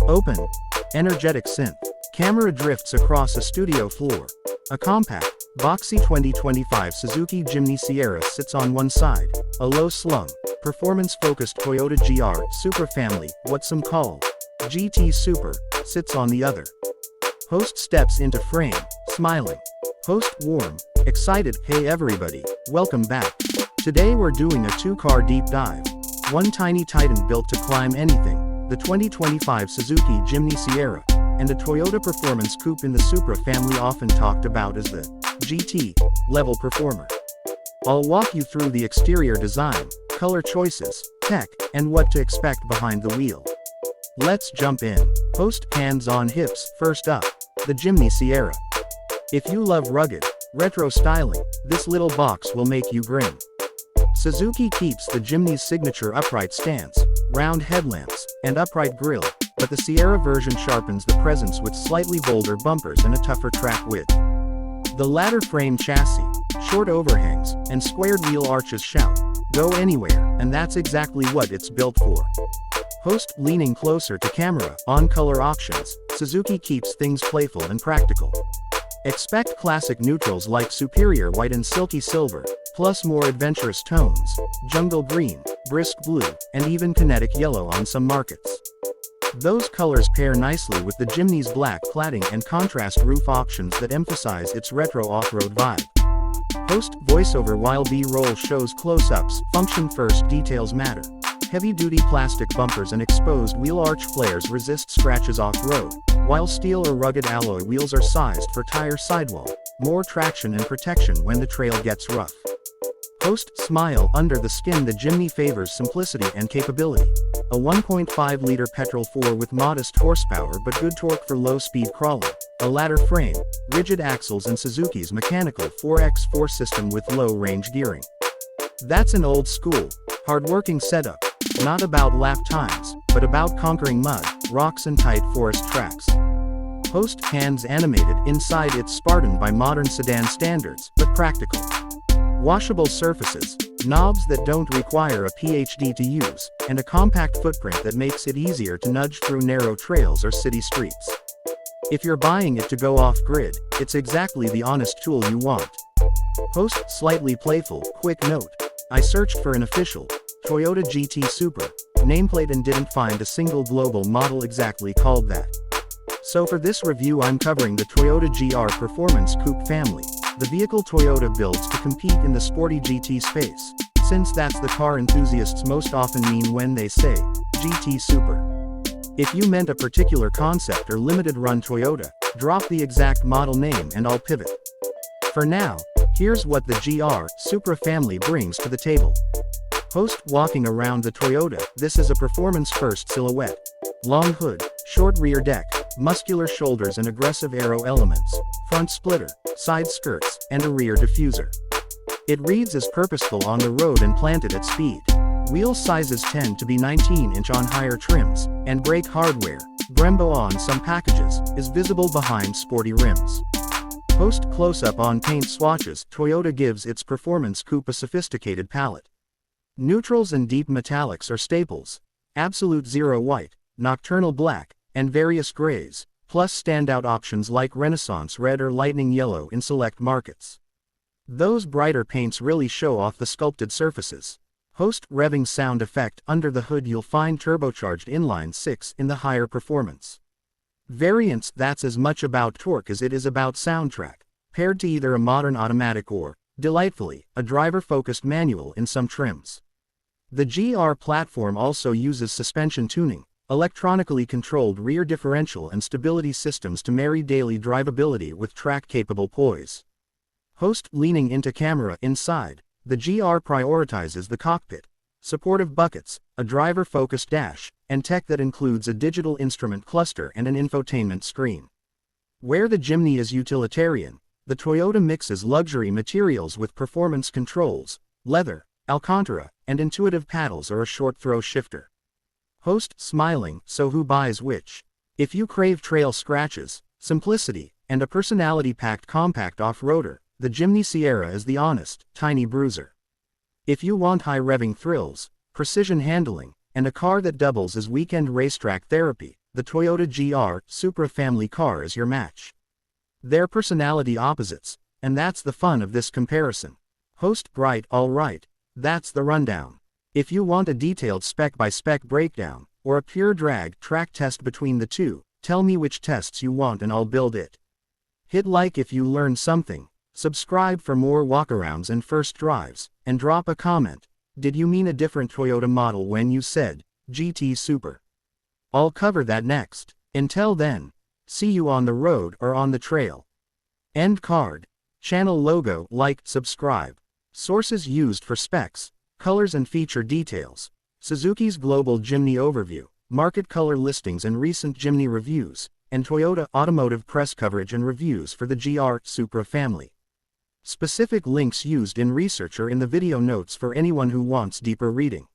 Open. Energetic synth. Camera drifts across a studio floor. A compact, boxy 2025 Suzuki Jimny Sierra sits on one side. A low-slung, performance-focused Toyota GR Super family, what some call GT Super, sits on the other. Host steps into frame, smiling. Host warm, excited, hey everybody, welcome back. Today we're doing a two-car deep dive. One tiny titan built to climb anything, the 2025 Suzuki Jimny Sierra, and a Toyota performance coupe in the Supra family, often talked about as the GT level performer. I'll walk you through the exterior design, color choices, tech, and what to expect behind the wheel. Let's jump in. Host hands on hips. First up, the Jimny Sierra. If you love rugged, retro styling, this little box will make you grin. Suzuki keeps the Jimny's signature upright stance, round headlamps, and upright grille, but the Sierra version sharpens the presence with slightly bolder bumpers and a tougher track width. The ladder frame chassis, short overhangs, and squared wheel arches shout, "Go anywhere," and that's exactly what it's built for. Host leaning closer to camera. On color options, Suzuki keeps things playful and practical. Expect classic neutrals like superior white and silky silver, plus more adventurous tones, jungle green, brisk blue, and even kinetic yellow on some markets. Those colors pair nicely with the Jimny's black cladding and contrast roof options that emphasize its retro off-road vibe. Host voiceover while B-roll shows close-ups. Function first, details matter. Heavy-duty plastic bumpers and exposed wheel arch flares resist scratches off-road, while steel or rugged alloy wheels are sized for tire sidewall, more traction and protection when the trail gets rough. Host smile. Under the skin, the Jimny favors simplicity and capability. A 1.5-liter petrol 4 with modest horsepower but good torque for low-speed crawling. A ladder frame, rigid axles, and Suzuki's mechanical 4x4 system with low-range gearing. That's an old-school, hard-working setup. Not about lap times, but about conquering mud, rocks, and tight forest tracks. Host hands animated. Inside, it's Spartan by modern sedan standards, but practical. Washable surfaces, knobs that don't require a PhD to use, and a compact footprint that makes it easier to nudge through narrow trails or city streets. If you're buying it to go off-grid, it's exactly the honest tool you want. Host slightly playful. Quick note: I searched for an official Toyota GT Super nameplate and didn't find a single global model exactly called that. So for this review, I'm covering the Toyota GR Performance Coupe family, the vehicle Toyota builds to compete in the sporty GT space, since that's the car enthusiasts most often mean when they say GT Super. If you meant a particular concept or limited run Toyota, drop the exact model name and I'll pivot. For now, here's what the GR Supra family brings to the table. Host walking around the Toyota. This is a performance-first silhouette. Long hood, short rear deck, muscular shoulders and aggressive aero elements, front splitter, side skirts, and a rear diffuser. It reads as purposeful on the road and planted at speed. Wheel sizes tend to be 19-inch on higher trims, and brake hardware, Brembo on some packages, is visible behind sporty rims. Host close-up on paint swatches. Toyota gives its performance coupe a sophisticated palette. Neutrals and deep metallics are staples. Absolute zero white, nocturnal black, and various grays, plus standout options like Renaissance red or lightning yellow in select markets. Those brighter paints really show off the sculpted surfaces. Host revving sound effect. Under the hood you'll find turbocharged inline-6 in the higher performance variants. That's as much about torque as it is about soundtrack, paired to either a modern automatic or, delightfully, a driver-focused manual in some trims. The GR platform also uses suspension tuning, electronically controlled rear differential and stability systems to marry daily drivability with track-capable poise. Host leaning into camera. Inside, the GR prioritizes the cockpit, supportive buckets, a driver-focused dash, and tech that includes a digital instrument cluster and an infotainment screen. Where the Jimny is utilitarian, the Toyota mixes luxury materials with performance controls, leather, Alcantara, and intuitive paddles or a short throw shifter. Host smiling. So who buys which? If you crave trail scratches, simplicity, and a personality-packed compact off-roader, the Jimny Sierra is the honest, tiny bruiser. If you want high-revving thrills, precision handling, and a car that doubles as weekend racetrack therapy, the Toyota GR Supra family car is your match. They're personality opposites, and that's the fun of this comparison. Host Bright. Alright, that's the rundown. If you want a detailed spec-by-spec breakdown, or a pure drag track test between the two, tell me which tests you want and I'll build it. Hit like if you learned something, subscribe for more walkarounds and first drives, and drop a comment. Did you mean a different Toyota model when you said GT Super? I'll cover that next. Until then, see you on the road or on the trail. End card. Channel logo, like, subscribe. Sources used for specs, colors and feature details. Suzuki's Global Jimny Overview, market color listings and recent Jimny reviews, and Toyota Automotive press coverage and reviews for the GR Supra family. Specific links used in research are in the video notes for anyone who wants deeper reading.